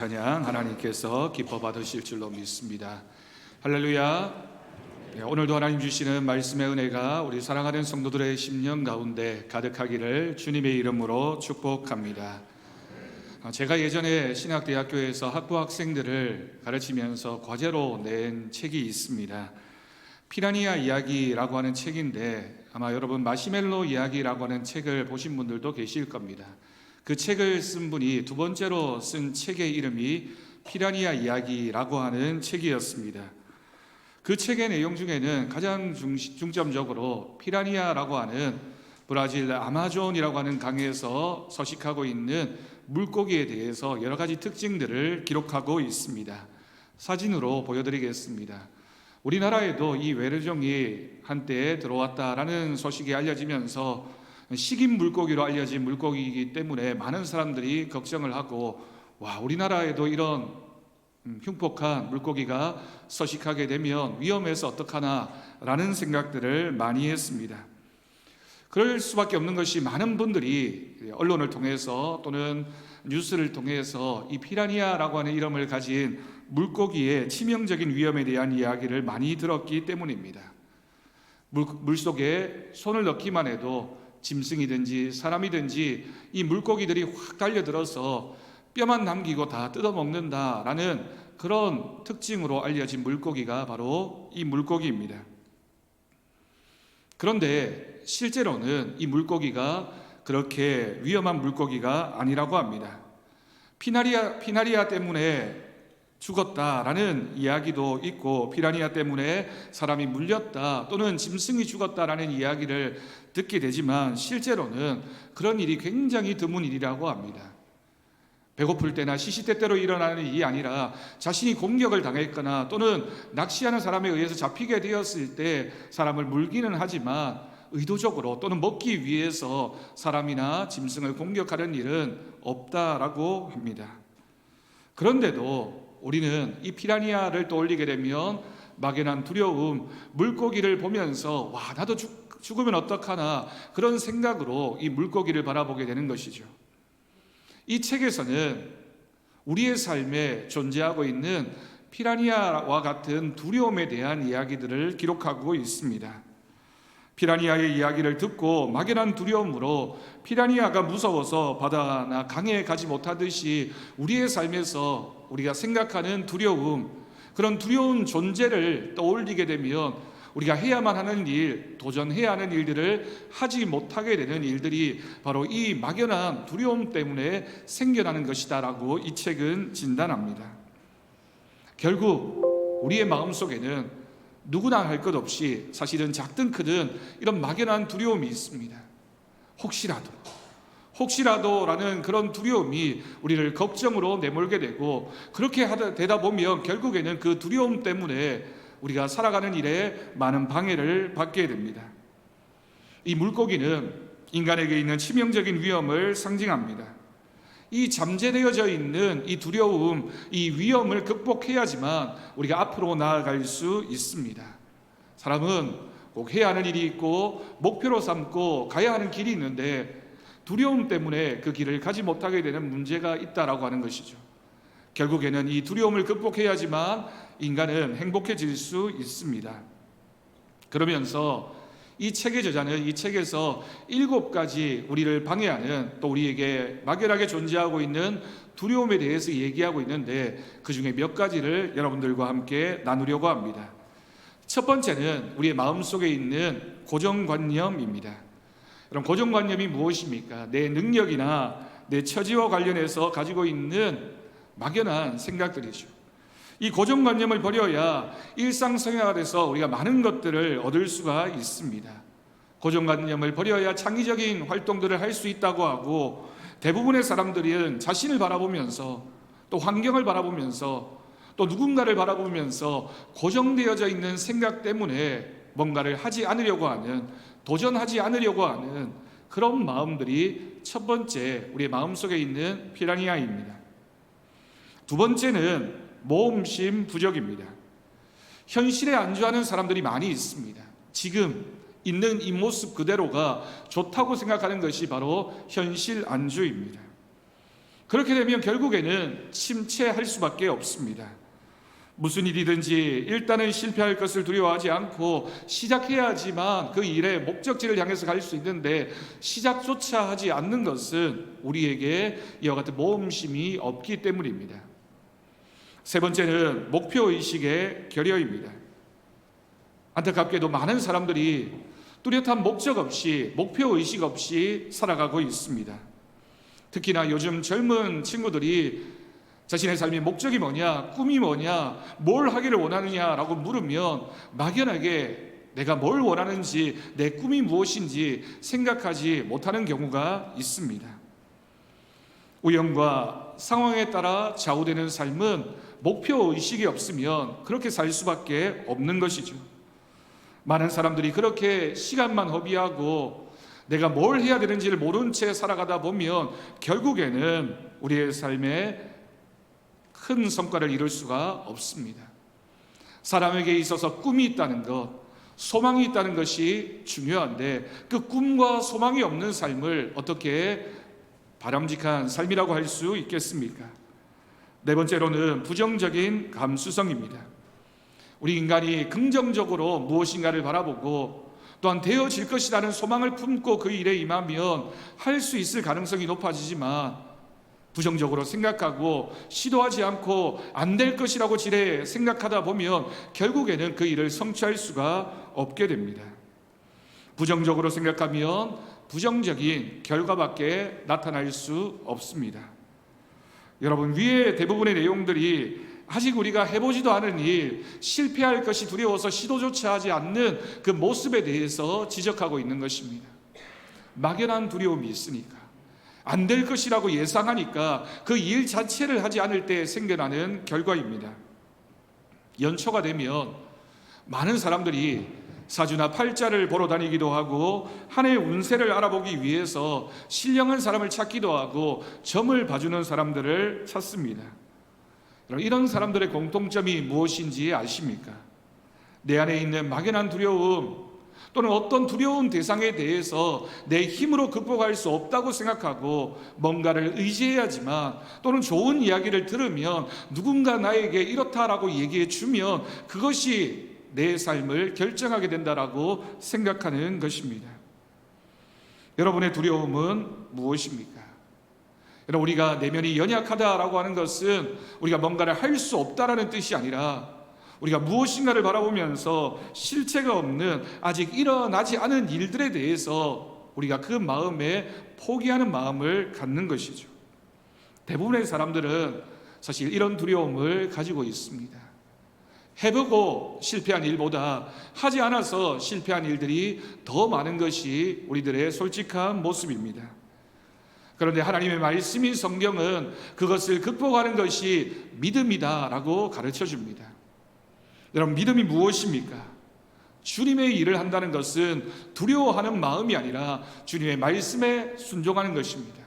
찬양 하나님께서 기뻐 받으실 줄로 믿습니다. 할렐루야. 오늘도 하나님 주시는 말씀의 은혜가 우리 사랑하는 성도들의 심령 가운데 가득하기를 주님의 이름으로 축복합니다. 제가 예전에 신학대학교에서 학부 학생들을 가르치면서 과제로 낸 책이 있습니다. 피라니아 이야기라고 하는 책인데 아마 여러분 마시멜로 이야기라고 하는 책을 보신 분들도 계실 겁니다. 그 책을 쓴 분이 두 번째로 쓴 책의 이름이 피라니아 이야기라고 하는 책이었습니다. 그 책의 내용 중에는 가장 중점적으로 피라니아라고 하는 브라질 아마존이라고 하는 강에서 서식하고 있는 물고기에 대해서 여러 가지 특징들을 기록하고 있습니다. 사진으로 보여드리겠습니다. 우리나라에도 이 외래종이 한때 들어왔다라는 소식이 알려지면서 식인 물고기로 알려진 물고기이기 때문에 많은 사람들이 걱정을 하고 우리나라에도 이런 흉폭한 물고기가 서식하게 되면 위험해서 어떡하나라는 생각들을 많이 했습니다. 그럴 수밖에 없는 것이 많은 분들이 언론을 통해서 또는 뉴스를 통해서 이 피라니아라고 하는 이름을 가진 물고기의 치명적인 위험에 대한 이야기를 많이 들었기 때문입니다. 물속에 손을 넣기만 해도 짐승이든지 사람이든지 이 물고기들이 확 달려들어서 뼈만 남기고 다 뜯어먹는다라는 그런 특징으로 알려진 물고기가 바로 이 물고기입니다. 그런데 실제로는 이 물고기가 그렇게 위험한 물고기가 아니라고 합니다. 피라니아 때문에 죽었다라는 이야기도 있고 피라니아 때문에 사람이 물렸다 또는 짐승이 죽었다라는 이야기를 듣게 되지만 실제로는 그런 일이 굉장히 드문 일이라고 합니다. 배고플 때나 시시때때로 일어나는 일이 아니라 자신이 공격을 당했거나 또는 낚시하는 사람에 의해서 잡히게 되었을 때 사람을 물기는 하지만 의도적으로 또는 먹기 위해서 사람이나 짐승을 공격하는 일은 없다라고 합니다. 그런데도 우리는 이 피라니아를 떠올리게 되면 막연한 두려움, 물고기를 보면서 나도 죽으면 어떡하나 그런 생각으로 이 물고기를 바라보게 되는 것이죠. 이 책에서는 우리의 삶에 존재하고 있는 피라니아와 같은 두려움에 대한 이야기들을 기록하고 있습니다. 피라니아의 이야기를 듣고 막연한 두려움으로 피라니아가 무서워서 바다나 강에 가지 못하듯이 우리의 삶에서 우리가 생각하는 두려움, 그런 두려운 존재를 떠올리게 되면 우리가 해야만 하는 일, 도전해야 하는 일들을 하지 못하게 되는 일들이 바로 이 막연한 두려움 때문에 생겨나는 것이다라고 이 책은 진단합니다. 결국 우리의 마음속에는 누구나 할 것 없이 사실은 작든 크든 이런 막연한 두려움이 있습니다. 혹시라도라는 그런 두려움이 우리를 걱정으로 내몰게 되고 그렇게 되다 보면 결국에는 그 두려움 때문에 우리가 살아가는 일에 많은 방해를 받게 됩니다. 이 물고기는 인간에게 있는 치명적인 위험을 상징합니다. 이 잠재되어져 있는 이 두려움, 이 위험을 극복해야지만 우리가 앞으로 나아갈 수 있습니다. 사람은 꼭 해야 하는 일이 있고 목표로 삼고 가야 하는 길이 있는데 두려움 때문에 그 길을 가지 못하게 되는 문제가 있다라고 하는 것이죠. 결국에는 이 두려움을 극복해야지만 인간은 행복해질 수 있습니다. 그러면서 이 책의 저자는 이 책에서 7가지 우리를 방해하는 또 우리에게 막연하게 존재하고 있는 두려움에 대해서 얘기하고 있는데 그 중에 몇 가지를 여러분들과 함께 나누려고 합니다. 첫 번째는 우리의 마음속에 있는 고정관념입니다. 그럼 고정관념이 무엇입니까? 내 능력이나 내 처지와 관련해서 가지고 있는 막연한 생각들이죠. 이 고정관념을 버려야 일상생활에서 우리가 많은 것들을 얻을 수가 있습니다. 고정관념을 버려야 창의적인 활동들을 할 수 있다고 하고 대부분의 사람들은 자신을 바라보면서 또 환경을 바라보면서 또 누군가를 바라보면서 고정되어져 있는 생각 때문에 뭔가를 하지 않으려고 하는, 도전하지 않으려고 하는 그런 마음들이 첫 번째 우리의 마음속에 있는 피라니아입니다. 두 번째는 모험심 부족입니다. 현실에 안주하는 사람들이 많이 있습니다. 지금 있는 이 모습 그대로가 좋다고 생각하는 것이 바로 현실 안주입니다. 그렇게 되면 결국에는 침체할 수밖에 없습니다. 무슨 일이든지 일단은 실패할 것을 두려워하지 않고 시작해야지만 그 일의 목적지를 향해서 갈 수 있는데 시작조차 하지 않는 것은 우리에게 이와 같은 모험심이 없기 때문입니다. 세 번째는 목표의식의 결여입니다. 안타깝게도 많은 사람들이 뚜렷한 목적 없이, 목표의식 없이 살아가고 있습니다. 특히나 요즘 젊은 친구들이 자신의 삶의 목적이 뭐냐, 꿈이 뭐냐, 뭘 하기를 원하느냐라고 물으면 막연하게 내가 뭘 원하는지, 내 꿈이 무엇인지 생각하지 못하는 경우가 있습니다. 우연과 상황에 따라 좌우되는 삶은 목표의식이 없으면 그렇게 살 수밖에 없는 것이죠. 많은 사람들이 그렇게 시간만 허비하고 내가 뭘 해야 되는지를 모른 채 살아가다 보면 결국에는 우리의 삶에 큰 성과를 이룰 수가 없습니다. 사람에게 있어서 꿈이 있다는 것, 소망이 있다는 것이 중요한데 그 꿈과 소망이 없는 삶을 어떻게 바람직한 삶이라고 할 수 있겠습니까? 네 번째로는 부정적인 감수성입니다. 우리 인간이 긍정적으로 무엇인가를 바라보고 또한 되어질 것이라는 소망을 품고 그 일에 임하면 할 수 있을 가능성이 높아지지만 부정적으로 생각하고 시도하지 않고 안 될 것이라고 지레 생각하다 보면 결국에는 그 일을 성취할 수가 없게 됩니다. 부정적으로 생각하면 부정적인 결과밖에 나타날 수 없습니다. 여러분, 위의 대부분의 내용들이 아직 우리가 해보지도 않은 일, 실패할 것이 두려워서 시도조차 하지 않는 그 모습에 대해서 지적하고 있는 것입니다. 막연한 두려움이 있으니까, 안 될 것이라고 예상하니까 그 일 자체를 하지 않을 때 생겨나는 결과입니다. 연초가 되면 많은 사람들이 사주나 팔자를 보러 다니기도 하고 한 해의 운세를 알아보기 위해서 신령한 사람을 찾기도 하고 점을 봐주는 사람들을 찾습니다. 이런 사람들의 공통점이 무엇인지 아십니까? 내 안에 있는 막연한 두려움 또는 어떤 두려운 대상에 대해서 내 힘으로 극복할 수 없다고 생각하고 뭔가를 의지해야지만, 또는 좋은 이야기를 들으면 누군가 나에게 이렇다라고 얘기해 주면 그것이 내 삶을 결정하게 된다라고 생각하는 것입니다. 여러분의 두려움은 무엇입니까? 여러분, 우리가 내면이 연약하다라고 하는 것은 우리가 뭔가를 할 수 없다라는 뜻이 아니라 우리가 무엇인가를 바라보면서 실체가 없는, 아직 일어나지 않은 일들에 대해서 우리가 그 마음에 포기하는 마음을 갖는 것이죠. 대부분의 사람들은 사실 이런 두려움을 가지고 있습니다. 해보고 실패한 일보다 하지 않아서 실패한 일들이 더 많은 것이 우리들의 솔직한 모습입니다. 그런데 하나님의 말씀인 성경은 그것을 극복하는 것이 믿음이다라고 가르쳐 줍니다. 여러분, 믿음이 무엇입니까? 주님의 일을 한다는 것은 두려워하는 마음이 아니라 주님의 말씀에 순종하는 것입니다.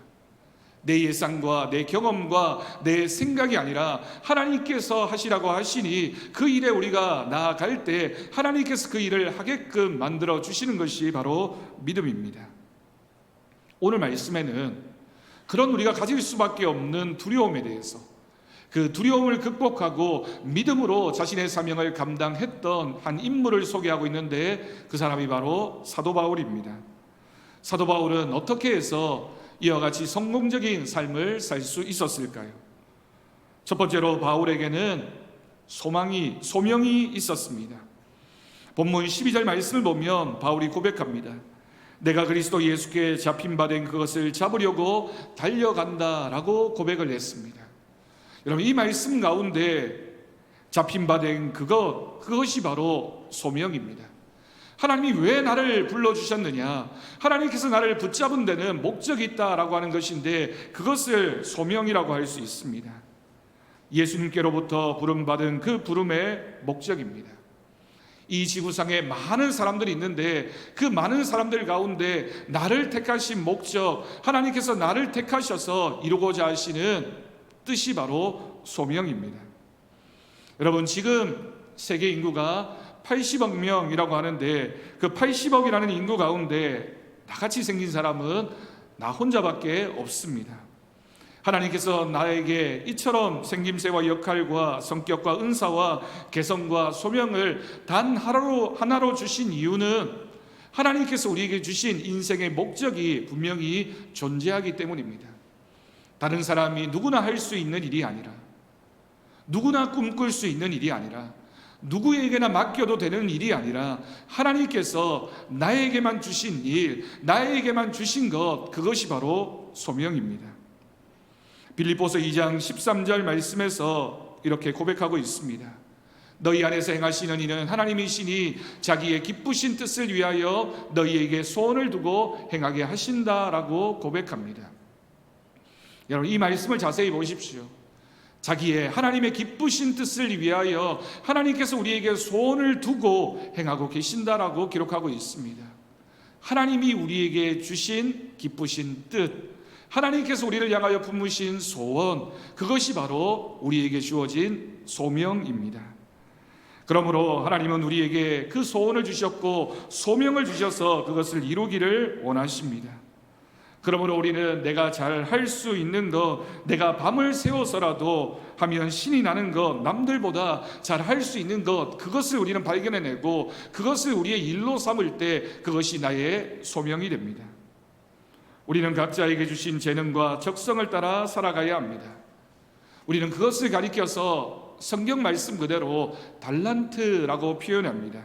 내 예상과 내 경험과 내 생각이 아니라 하나님께서 하시라고 하시니 그 일에 우리가 나아갈 때 하나님께서 그 일을 하게끔 만들어 주시는 것이 바로 믿음입니다. 오늘 말씀에는 그런 우리가 가질 수밖에 없는 두려움에 대해서, 그 두려움을 극복하고 믿음으로 자신의 사명을 감당했던 한 인물을 소개하고 있는데 그 사람이 바로 사도 바울입니다. 사도 바울은 어떻게 해서 이와 같이 성공적인 삶을 살 수 있었을까요? 첫 번째로 바울에게는 소명이 있었습니다. 본문 12절 말씀을 보면 바울이 고백합니다. 내가 그리스도 예수께 잡힌 바 된 그것을 잡으려고 달려간다라고 고백을 했습니다. 여러분, 이 말씀 가운데 잡힌 바 된 그것이 바로 소명입니다. 하나님이 왜 나를 불러주셨느냐, 하나님께서 나를 붙잡은 데는 목적이 있다라고 하는 것인데 그것을 소명이라고 할 수 있습니다. 예수님께로부터 부름받은 그 부름의 목적입니다. 이 지구상에 많은 사람들이 있는데 그 많은 사람들 가운데 나를 택하신 목적, 하나님께서 나를 택하셔서 이루고자 하시는 뜻이 바로 소명입니다. 여러분, 지금 세계 인구가 80억 명이라고 하는데 그 80억이라는 인구 가운데 나같이 생긴 사람은 나 혼자밖에 없습니다. 하나님께서 나에게 이처럼 생김새와 역할과 성격과 은사와 개성과 소명을 단 하나로 주신 이유는 하나님께서 우리에게 주신 인생의 목적이 분명히 존재하기 때문입니다. 다른 사람이 누구나 할 수 있는 일이 아니라, 누구나 꿈꿀 수 있는 일이 아니라, 누구에게나 맡겨도 되는 일이 아니라 하나님께서 나에게만 주신 일, 나에게만 주신 것, 그것이 바로 소명입니다. 빌립보서 2장 13절 말씀에서 이렇게 고백하고 있습니다. 너희 안에서 행하시는 이는 하나님이시니 자기의 기쁘신 뜻을 위하여 너희에게 소원을 두고 행하게 하신다라고 고백합니다. 여러분, 이 말씀을 자세히 보십시오. 자기의 하나님의 기쁘신 뜻을 위하여 하나님께서 우리에게 소원을 두고 행하고 계신다라고 기록하고 있습니다. 하나님이 우리에게 주신 기쁘신 뜻, 하나님께서 우리를 향하여 품으신 소원, 그것이 바로 우리에게 주어진 소명입니다. 그러므로 하나님은 우리에게 그 소원을 주셨고 소명을 주셔서 그것을 이루기를 원하십니다. 그러므로 우리는 내가 잘 할 수 있는 것, 내가 밤을 새워서라도 하면 신이 나는 것, 남들보다 잘 할 수 있는 것, 그것을 우리는 발견해내고 그것을 우리의 일로 삼을 때 그것이 나의 소명이 됩니다. 우리는 각자에게 주신 재능과 적성을 따라 살아가야 합니다. 우리는 그것을 가리켜서 성경 말씀 그대로 달란트라고 표현합니다.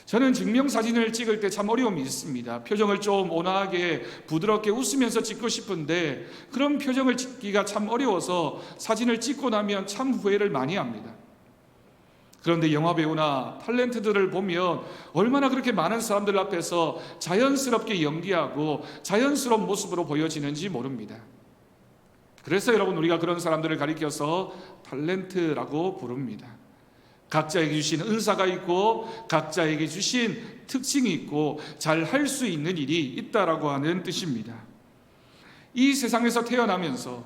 저는 증명사진을 찍을 때 참 어려움이 있습니다. 표정을 좀 온화하게 부드럽게 웃으면서 찍고 싶은데 그런 표정을 찍기가 참 어려워서 사진을 찍고 나면 참 후회를 많이 합니다. 그런데 영화배우나 탤런트들을 보면 얼마나 그렇게 많은 사람들 앞에서 자연스럽게 연기하고 자연스러운 모습으로 보여지는지 모릅니다. 그래서 여러분, 우리가 그런 사람들을 가리켜서 탤런트라고 부릅니다. 각자에게 주신 은사가 있고 각자에게 주신 특징이 있고 잘 할 수 있는 일이 있다라고 하는 뜻입니다. 이 세상에서 태어나면서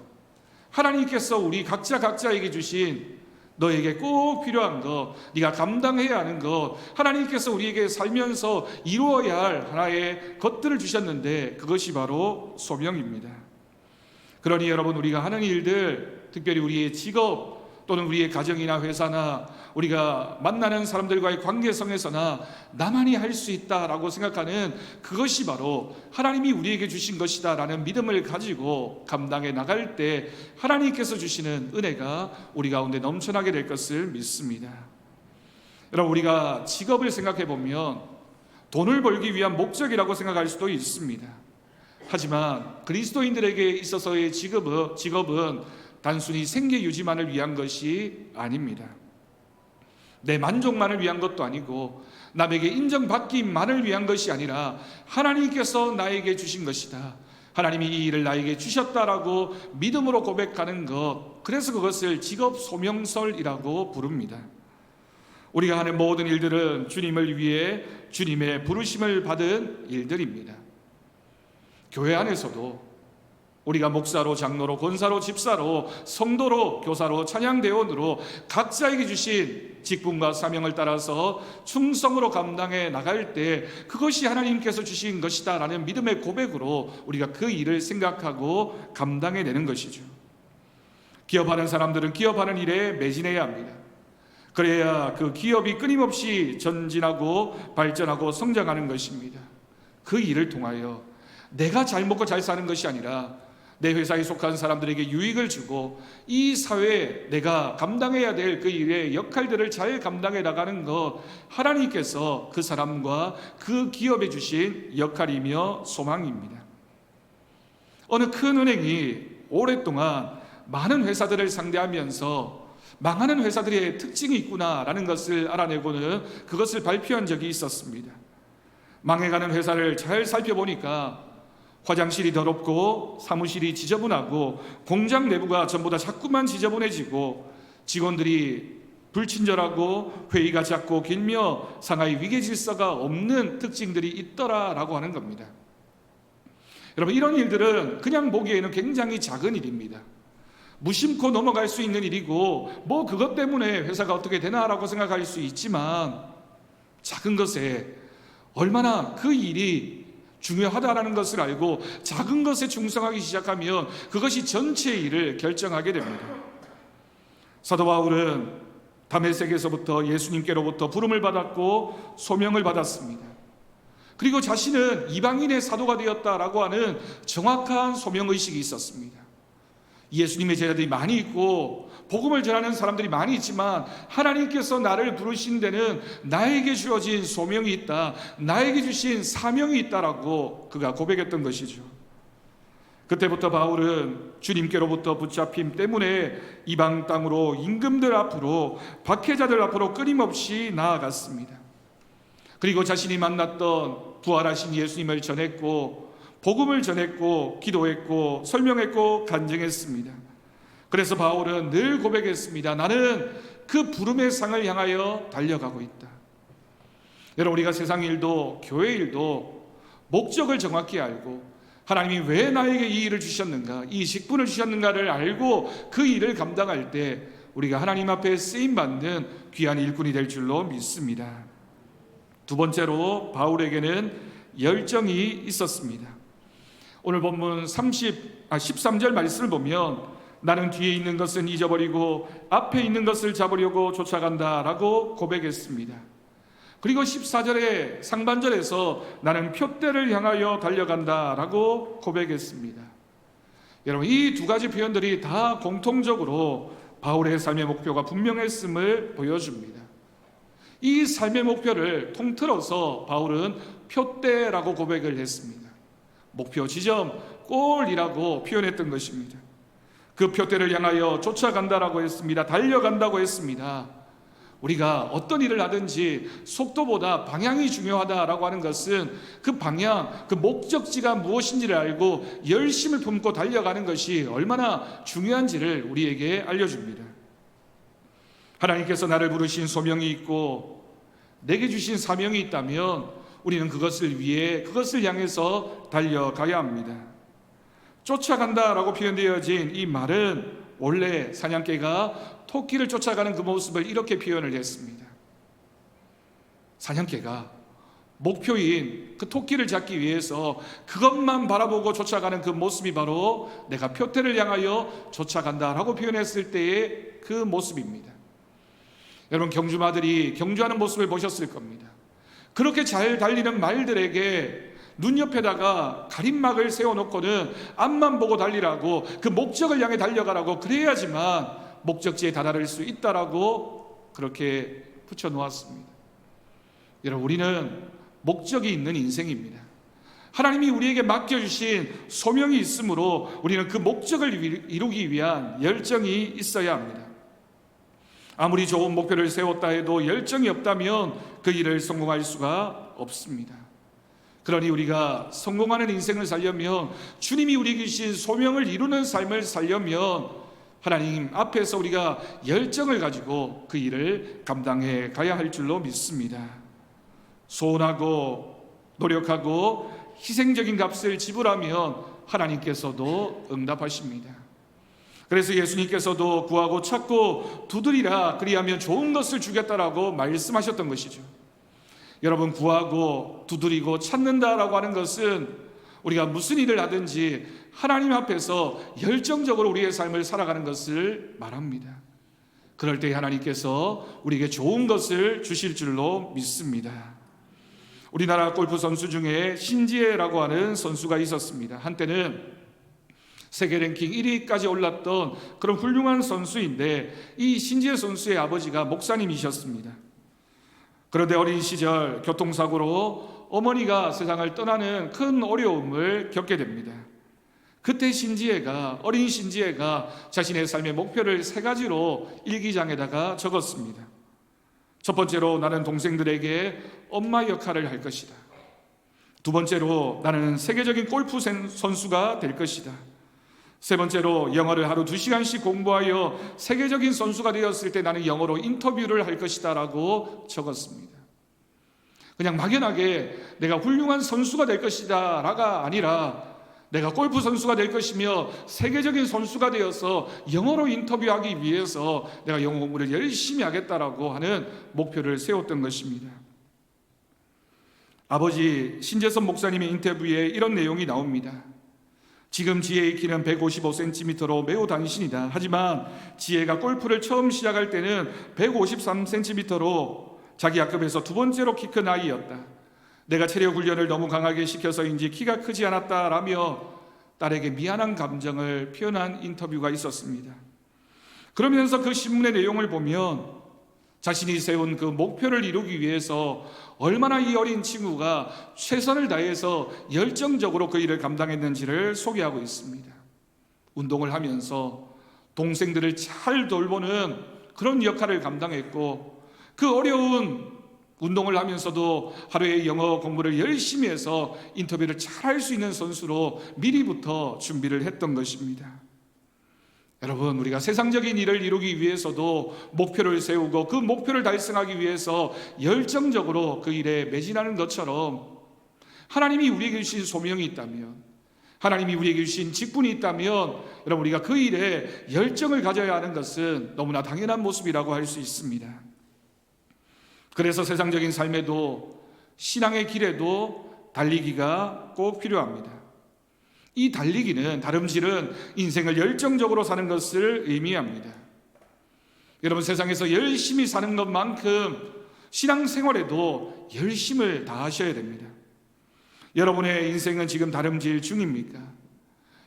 하나님께서 우리 각자에게 주신 너에게 꼭 필요한 것, 네가 감당해야 하는 것, 하나님께서 우리에게 살면서 이루어야 할 하나의 것들을 주셨는데 그것이 바로 소명입니다. 그러니 여러분, 우리가 하는 일들, 특별히 우리의 직업 또는 우리의 가정이나 회사나 우리가 만나는 사람들과의 관계성에서나 나만이 할 수 있다라고 생각하는 그것이 바로 하나님이 우리에게 주신 것이다라는 믿음을 가지고 감당해 나갈 때 하나님께서 주시는 은혜가 우리 가운데 넘쳐나게 될 것을 믿습니다. 여러분, 우리가 직업을 생각해 보면 돈을 벌기 위한 목적이라고 생각할 수도 있습니다. 하지만 그리스도인들에게 있어서의 직업은 단순히 생계 유지만을 위한 것이 아닙니다. 내 만족만을 위한 것도 아니고 남에게 인정받기만을 위한 것이 아니라 하나님께서 나에게 주신 것이다, 하나님이 이 일을 나에게 주셨다라고 믿음으로 고백하는 것, 그래서 그것을 직업 소명설이라고 부릅니다. 우리가 하는 모든 일들은 주님을 위해 주님의 부르심을 받은 일들입니다. 교회 안에서도 우리가 목사로, 장로로, 권사로, 집사로, 성도로, 교사로, 찬양대원으로 각자에게 주신 직분과 사명을 따라서 충성으로 감당해 나갈 때 그것이 하나님께서 주신 것이다 라는 믿음의 고백으로 우리가 그 일을 생각하고 감당해내는 것이죠. 기업하는 사람들은 기업하는 일에 매진해야 합니다. 그래야 그 기업이 끊임없이 전진하고 발전하고 성장하는 것입니다. 그 일을 통하여 내가 잘 먹고 잘 사는 것이 아니라 내 회사에 속한 사람들에게 유익을 주고 이 사회에 내가 감당해야 될 그 일의 역할들을 잘 감당해 나가는 것, 하나님께서 그 사람과 그 기업에 주신 역할이며 소망입니다. 어느 큰 은행이 오랫동안 많은 회사들을 상대하면서 망하는 회사들의 특징이 있구나라는 것을 알아내고는 그것을 발표한 적이 있었습니다. 망해가는 회사를 잘 살펴보니까 화장실이 더럽고 사무실이 지저분하고 공장 내부가 전부 다 자꾸만 지저분해지고 직원들이 불친절하고 회의가 작고 길며 상하이 위계질서가 없는 특징들이 있더라라고 하는 겁니다. 여러분, 이런 일들은 그냥 보기에는 굉장히 작은 일입니다. 무심코 넘어갈 수 있는 일이고 뭐 그것 때문에 회사가 어떻게 되나라고 생각할 수 있지만 작은 것에 얼마나 그 일이 중요하다라는 것을 알고 작은 것에 충성하기 시작하면 그것이 전체의 일을 결정하게 됩니다. 사도 바울은 다메섹에서부터 예수님께로부터 부름을 받았고 소명을 받았습니다. 그리고 자신은 이방인의 사도가 되었다라고 하는 정확한 소명의식이 있었습니다. 예수님의 제자들이 많이 있고 복음을 전하는 사람들이 많이 있지만 하나님께서 나를 부르신 데는 나에게 주어진 소명이 있다, 나에게 주신 사명이 있다라고 그가 고백했던 것이죠. 그때부터 바울은 주님께로부터 붙잡힘 때문에 이방 땅으로 임금들 앞으로 박해자들 앞으로 끊임없이 나아갔습니다. 그리고 자신이 만났던 부활하신 예수님을 전했고 복음을 전했고 기도했고 설명했고 간증했습니다. 그래서 바울은 늘 고백했습니다. 나는 그 부름의 상을 향하여 달려가고 있다. 여러분, 우리가 세상 일도 교회 일도 목적을 정확히 알고 하나님이 왜 나에게 이 일을 주셨는가, 이 직분을 주셨는가를 알고 그 일을 감당할 때 우리가 하나님 앞에 쓰임받는 귀한 일꾼이 될 줄로 믿습니다. 두 번째로 바울에게는 열정이 있었습니다. 오늘 본문 13절 말씀을 보면 나는 뒤에 있는 것은 잊어버리고 앞에 있는 것을 잡으려고 쫓아간다 라고 고백했습니다. 그리고 14절의 상반절에서 나는 표대를 향하여 달려간다 라고 고백했습니다. 여러분, 이 두 가지 표현들이 다 공통적으로 바울의 삶의 목표가 분명했음을 보여줍니다. 이 삶의 목표를 통틀어서 바울은 표대라고 고백을 했습니다. 목표, 지점, 골이라고 표현했던 것입니다. 그 표대를 향하여 쫓아간다라고 했습니다. 달려간다고 했습니다. 우리가 어떤 일을 하든지 속도보다 방향이 중요하다라고 하는 것은 그 방향, 그 목적지가 무엇인지를 알고 열심을 품고 달려가는 것이 얼마나 중요한지를 우리에게 알려줍니다. 하나님께서 나를 부르신 소명이 있고 내게 주신 사명이 있다면 우리는 그것을 위해, 그것을 향해서 달려가야 합니다. 쫓아간다라고 표현되어진 이 말은 원래 사냥개가 토끼를 쫓아가는 그 모습을 이렇게 표현을 했습니다. 사냥개가 목표인 그 토끼를 잡기 위해서 그것만 바라보고 쫓아가는 그 모습이 바로 내가 표대를 향하여 쫓아간다라고 표현했을 때의 그 모습입니다. 여러분, 경주마들이 경주하는 모습을 보셨을 겁니다. 그렇게 잘 달리는 말들에게 눈 옆에다가 가림막을 세워놓고는 앞만 보고 달리라고, 그 목적을 향해 달려가라고, 그래야지만 목적지에 다다를 수 있다라고 그렇게 붙여놓았습니다. 여러분, 우리는 목적이 있는 인생입니다. 하나님이 우리에게 맡겨주신 소명이 있으므로 우리는 그 목적을 이루기 위한 열정이 있어야 합니다. 아무리 좋은 목표를 세웠다 해도 열정이 없다면 그 일을 성공할 수가 없습니다. 그러니 우리가 성공하는 인생을 살려면, 주님이 우리에게 주신 소명을 이루는 삶을 살려면 하나님 앞에서 우리가 열정을 가지고 그 일을 감당해 가야 할 줄로 믿습니다. 소원하고 노력하고 희생적인 값을 지불하면 하나님께서도 응답하십니다. 그래서 예수님께서도 구하고 찾고 두드리라, 그리하면 좋은 것을 주겠다라고 말씀하셨던 것이죠. 여러분, 구하고 두드리고 찾는다라고 하는 것은 우리가 무슨 일을 하든지 하나님 앞에서 열정적으로 우리의 삶을 살아가는 것을 말합니다. 그럴 때 하나님께서 우리에게 좋은 것을 주실 줄로 믿습니다. 우리나라 골프 선수 중에 신지혜라고 하는 선수가 있었습니다. 한때는 세계 랭킹 1위까지 올랐던 그런 훌륭한 선수인데, 이 신지혜 선수의 아버지가 목사님이셨습니다. 그런데 어린 시절 교통사고로 어머니가 세상을 떠나는 큰 어려움을 겪게 됩니다. 그때 어린 신지혜가 자신의 삶의 목표를 3가지로 일기장에다가 적었습니다. 첫 번째로, 나는 동생들에게 엄마 역할을 할 것이다. 두 번째로, 나는 세계적인 골프 선수가 될 것이다. 세 번째로, 영어를 하루 2시간씩 공부하여 세계적인 선수가 되었을 때 나는 영어로 인터뷰를 할 것이다 라고 적었습니다. 그냥 막연하게 내가 훌륭한 선수가 될 것이다 라가 아니라, 내가 골프 선수가 될 것이며 세계적인 선수가 되어서 영어로 인터뷰하기 위해서 내가 영어 공부를 열심히 하겠다라고 하는 목표를 세웠던 것입니다. 아버지 신재선 목사님의 인터뷰에 이런 내용이 나옵니다. 지금 지혜의 키는 155cm로 매우 단신이다. 하지만 지혜가 골프를 처음 시작할 때는 153cm로 자기 학급에서 두 번째로 키 큰 아이였다. 내가 체력 훈련을 너무 강하게 시켜서인지 키가 크지 않았다라며 딸에게 미안한 감정을 표현한 인터뷰가 있었습니다. 그러면서 그 신문의 내용을 보면 자신이 세운 그 목표를 이루기 위해서 얼마나 이 어린 친구가 최선을 다해서 열정적으로 그 일을 감당했는지를 소개하고 있습니다. 운동을 하면서 동생들을 잘 돌보는 그런 역할을 감당했고, 그 어려운 운동을 하면서도 하루에 영어 공부를 열심히 해서 인터뷰를 잘 할 수 있는 선수로 미리부터 준비를 했던 것입니다. 여러분, 우리가 세상적인 일을 이루기 위해서도 목표를 세우고 그 목표를 달성하기 위해서 열정적으로 그 일에 매진하는 것처럼, 하나님이 우리에게 주신 소명이 있다면, 하나님이 우리에게 주신 직분이 있다면, 여러분, 우리가 그 일에 열정을 가져야 하는 것은 너무나 당연한 모습이라고 할 수 있습니다. 그래서 세상적인 삶에도, 신앙의 길에도 달리기가 꼭 필요합니다. 이 달리기는 다름질은 인생을 열정적으로 사는 것을 의미합니다. 여러분, 세상에서 열심히 사는 것만큼 신앙생활에도 열심을 다하셔야 됩니다. 여러분의 인생은 지금 다름질 중입니까?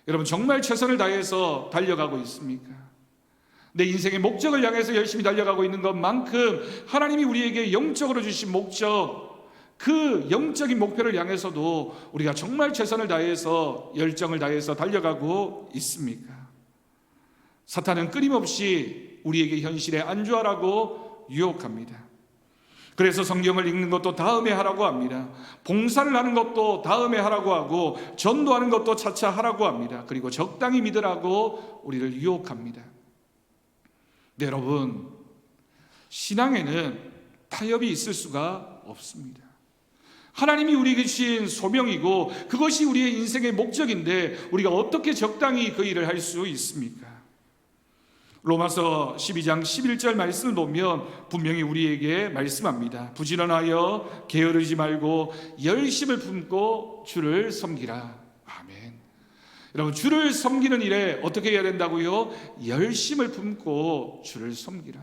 여러분, 정말 최선을 다해서 달려가고 있습니까? 내 인생의 목적을 향해서 열심히 달려가고 있는 것만큼 하나님이 우리에게 영적으로 주신 목적, 그 영적인 목표를 향해서도 우리가 정말 최선을 다해서 열정을 다해서 달려가고 있습니까? 사탄은 끊임없이 우리에게 현실에 안주하라고 유혹합니다. 그래서 성경을 읽는 것도 다음에 하라고 합니다. 봉사를 하는 것도 다음에 하라고 하고, 전도하는 것도 차차 하라고 합니다. 그리고 적당히 믿으라고 우리를 유혹합니다. 네, 여러분, 신앙에는 타협이 있을 수가 없습니다. 하나님이 우리에게 주신 소명이고 그것이 우리의 인생의 목적인데 우리가 어떻게 적당히 그 일을 할 수 있습니까? 로마서 12장 11절 말씀을 보면 분명히 우리에게 말씀합니다. 부지런하여 게으르지 말고 열심을 품고 주를 섬기라. 아멘. 여러분, 주를 섬기는 일에 어떻게 해야 된다고요? 열심을 품고 주를 섬기라.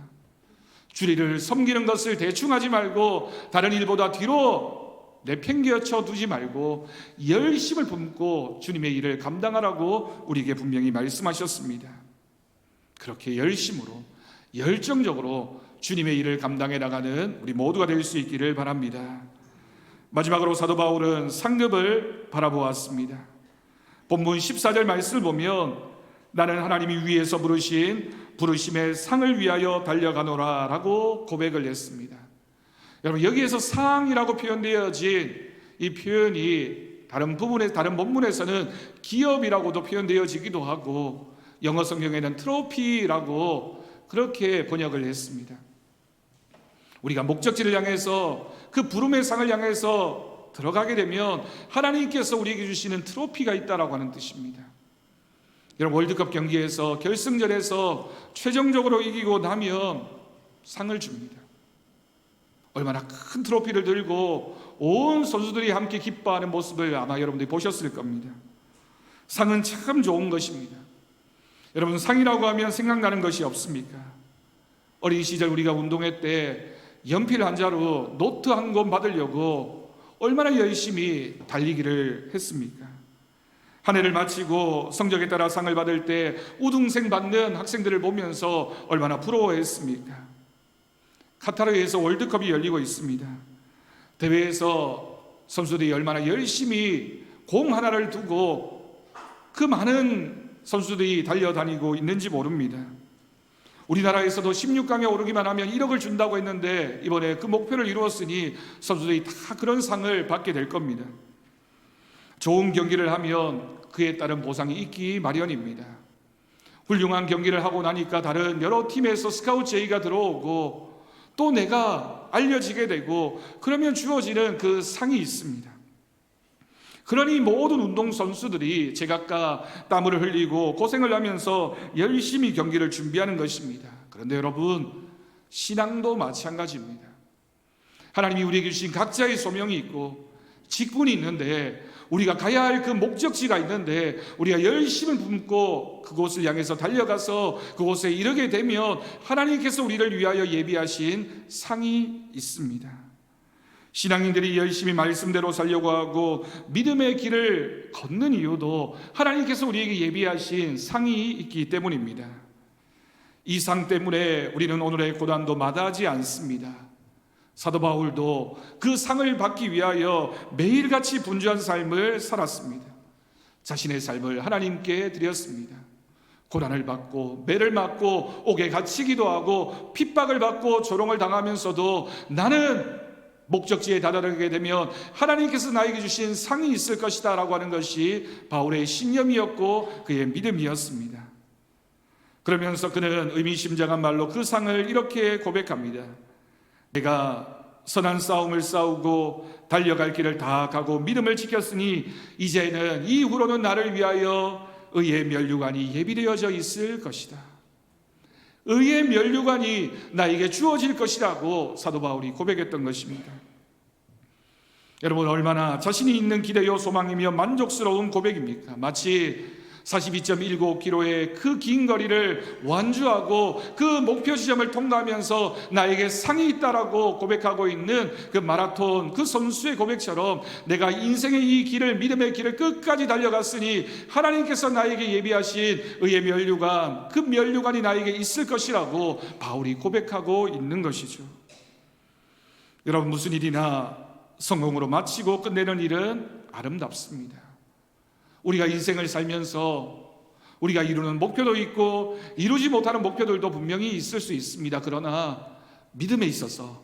주를 섬기는 것을 대충 하지 말고 다른 일보다 뒤로 내팽개쳐 두지 말고 열심을 품고 주님의 일을 감당하라고 우리에게 분명히 말씀하셨습니다. 그렇게 열심으로 열정적으로 주님의 일을 감당해 나가는 우리 모두가 될 수 있기를 바랍니다. 마지막으로 사도 바울은 상급을 바라보았습니다. 본문 14절 말씀을 보면 나는 하나님이 위에서 부르신 부르심의 상을 위하여 달려가노라 라고 고백을 했습니다. 여러분, 여기에서 상이라고 표현되어진 이 표현이 다른 본문에서는 기업이라고도 표현되어지기도 하고, 영어 성경에는 트로피라고 그렇게 번역을 했습니다. 우리가 목적지를 향해서 그 부름의 상을 향해서 들어가게 되면 하나님께서 우리에게 주시는 트로피가 있다라고 하는 뜻입니다. 여러분, 월드컵 경기에서 결승전에서 최종적으로 이기고 나면 상을 줍니다. 얼마나 큰 트로피를 들고 온 선수들이 함께 기뻐하는 모습을 아마 여러분들이 보셨을 겁니다. 상은 참 좋은 것입니다. 여러분, 상이라고 하면 생각나는 것이 없습니까? 어린 시절 우리가 운동회 때 연필 한 자루 노트 한 권 받으려고 얼마나 열심히 달리기를 했습니까? 한 해를 마치고 성적에 따라 상을 받을 때 우등생 받는 학생들을 보면서 얼마나 부러워했습니까? 카타르에서 월드컵이 열리고 있습니다. 대회에서 선수들이 얼마나 열심히 공 하나를 두고 그 많은 선수들이 달려다니고 있는지 모릅니다. 우리나라에서도 16강에 오르기만 하면 1억을 준다고 했는데 이번에 그 목표를 이루었으니 선수들이 다 그런 상을 받게 될 겁니다. 좋은 경기를 하면 그에 따른 보상이 있기 마련입니다. 훌륭한 경기를 하고 나니까 다른 여러 팀에서 스카우트 제의가 들어오고 또 내가 알려지게 되고 그러면 주어지는 그 상이 있습니다. 그러니 모든 운동선수들이 제각각 땀을 흘리고 고생을 하면서 열심히 경기를 준비하는 것입니다. 그런데 여러분, 신앙도 마찬가지입니다. 하나님이 우리에게 주신 각자의 소명이 있고 직분이 있는데, 우리가 가야 할 그 목적지가 있는데 우리가 열심을 품고 그곳을 향해서 달려가서 그곳에 이르게 되면 하나님께서 우리를 위하여 예비하신 상이 있습니다. 신앙인들이 열심히 말씀대로 살려고 하고 믿음의 길을 걷는 이유도 하나님께서 우리에게 예비하신 상이 있기 때문입니다. 이 상 때문에 우리는 오늘의 고난도 마다하지 않습니다. 사도 바울도 그 상을 받기 위하여 매일같이 분주한 삶을 살았습니다. 자신의 삶을 하나님께 드렸습니다. 고난을 받고 매를 맞고 옥에 갇히기도 하고 핍박을 받고 조롱을 당하면서도 나는 목적지에 다다르게 되면 하나님께서 나에게 주신 상이 있을 것이다 라고 하는 것이 바울의 신념이었고 그의 믿음이었습니다. 그러면서 그는 의미심장한 말로 그 상을 이렇게 고백합니다. 내가 선한 싸움을 싸우고 달려갈 길을 다 가고 믿음을 지켰으니 이제는 이후로는 나를 위하여 의의 면류관이 예비되어져 있을 것이다. 의의 면류관이 나에게 주어질 것이라고 사도 바울이 고백했던 것입니다. 여러분, 얼마나 자신이 있는 기대요 소망이며 만족스러운 고백입니까? 마치 42.19km의 그 긴 거리를 완주하고 그 목표 지점을 통과하면서 나에게 상이 있다라고 고백하고 있는 그 마라톤 그 선수의 고백처럼 내가 인생의 이 길을, 믿음의 길을 끝까지 달려갔으니 하나님께서 나에게 예비하신 의의 면류관, 그 면류관이 나에게 있을 것이라고 바울이 고백하고 있는 것이죠. 여러분, 무슨 일이나 성공으로 마치고 끝내는 일은 아름답습니다. 우리가 인생을 살면서 우리가 이루는 목표도 있고 이루지 못하는 목표들도 분명히 있을 수 있습니다. 그러나 믿음에 있어서,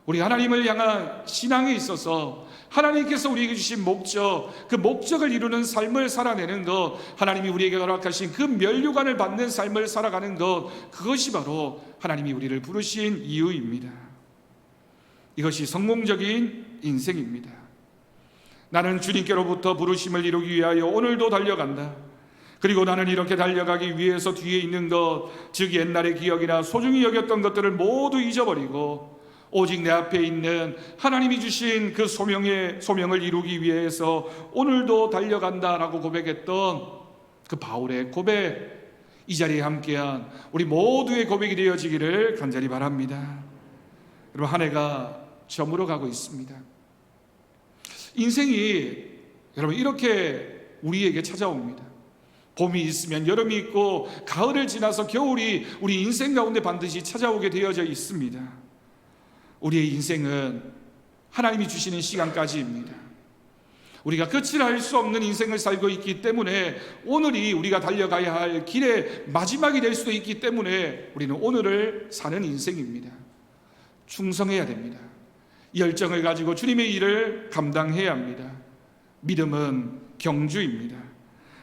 우리 하나님을 향한 신앙에 있어서 하나님께서 우리에게 주신 목적, 그 목적을 이루는 삶을 살아내는 것, 하나님이 우리에게 허락하신 그 면류관을 받는 삶을 살아가는 것, 그것이 바로 하나님이 우리를 부르신 이유입니다. 이것이 성공적인 인생입니다. 나는 주님께로부터 부르심을 이루기 위하여 오늘도 달려간다. 그리고 나는 이렇게 달려가기 위해서 뒤에 있는 것, 즉 옛날의 기억이나 소중히 여겼던 것들을 모두 잊어버리고 오직 내 앞에 있는 하나님이 주신 그 소명을 이루기 위해서 오늘도 달려간다라고 고백했던 그 바울의 고백, 이 자리에 함께한 우리 모두의 고백이 되어지기를 간절히 바랍니다. 여러분, 한 해가 저물어 가고 있습니다. 인생이 여러분 이렇게 우리에게 찾아옵니다. 봄이 있으면 여름이 있고 가을을 지나서 겨울이 우리 인생 가운데 반드시 찾아오게 되어져 있습니다. 우리의 인생은 하나님이 주시는 시간까지입니다. 우리가 끝을 알 수 없는 인생을 살고 있기 때문에 오늘이 우리가 달려가야 할 길의 마지막이 될 수도 있기 때문에 우리는 오늘을 사는 인생입니다. 충성해야 됩니다. 열정을 가지고 주님의 일을 감당해야 합니다. 믿음은 경주입니다.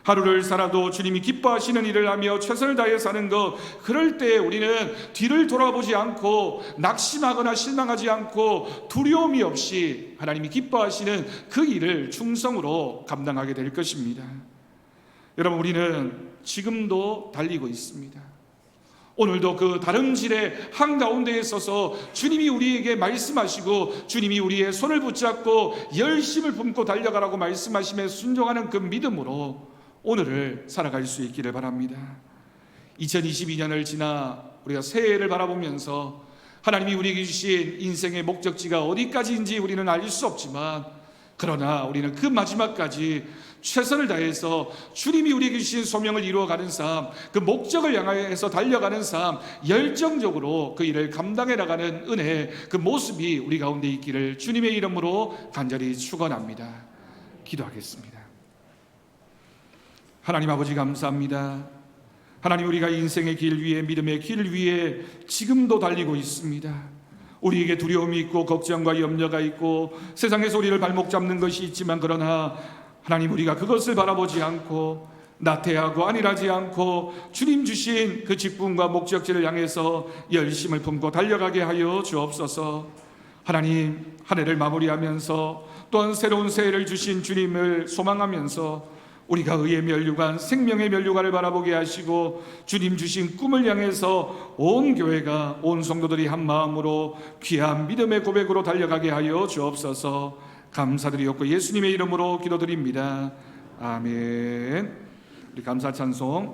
하루를 살아도 주님이 기뻐하시는 일을 하며 최선을 다해 사는 것, 그럴 때 우리는 뒤를 돌아보지 않고 낙심하거나 실망하지 않고 두려움이 없이 하나님이 기뻐하시는 그 일을 충성으로 감당하게 될 것입니다. 여러분, 우리는 지금도 달리고 있습니다. 오늘도 그 다름질의 한가운데에 서서 주님이 우리에게 말씀하시고 주님이 우리의 손을 붙잡고 열심을 품고 달려가라고 말씀하심에 순종하는 그 믿음으로 오늘을 살아갈 수 있기를 바랍니다. 2022년을 지나 우리가 새해를 바라보면서 하나님이 우리에게 주신 인생의 목적지가 어디까지인지 우리는 알 수 없지만, 그러나 우리는 그 마지막까지 최선을 다해서 주님이 우리에게 주신 소명을 이루어가는 삶, 그 목적을 향해서 달려가는 삶, 열정적으로 그 일을 감당해 나가는 은혜, 그 모습이 우리 가운데 있기를 주님의 이름으로 간절히 축원합니다. 기도하겠습니다. 하나님 아버지, 감사합니다. 하나님, 우리가 인생의 길 위에, 믿음의 길 위에 지금도 달리고 있습니다. 우리에게 두려움이 있고 걱정과 염려가 있고 세상에서 우리를 발목 잡는 것이 있지만, 그러나 하나님, 우리가 그것을 바라보지 않고 나태하고 안일하지 않고 주님 주신 그 직분과 목적지를 향해서 열심을 품고 달려가게 하여 주옵소서. 하나님, 한 해를 마무리하면서 또한 새로운 새해를 주신 주님을 소망하면서 우리가 의의 면류관, 생명의 면류관을 바라보게 하시고 주님 주신 꿈을 향해서 온 교회가, 온 성도들이 한 마음으로 귀한 믿음의 고백으로 달려가게 하여 주옵소서. 감사드리옵고 예수님의 이름으로 기도드립니다. 아멘. 우리 감사 찬송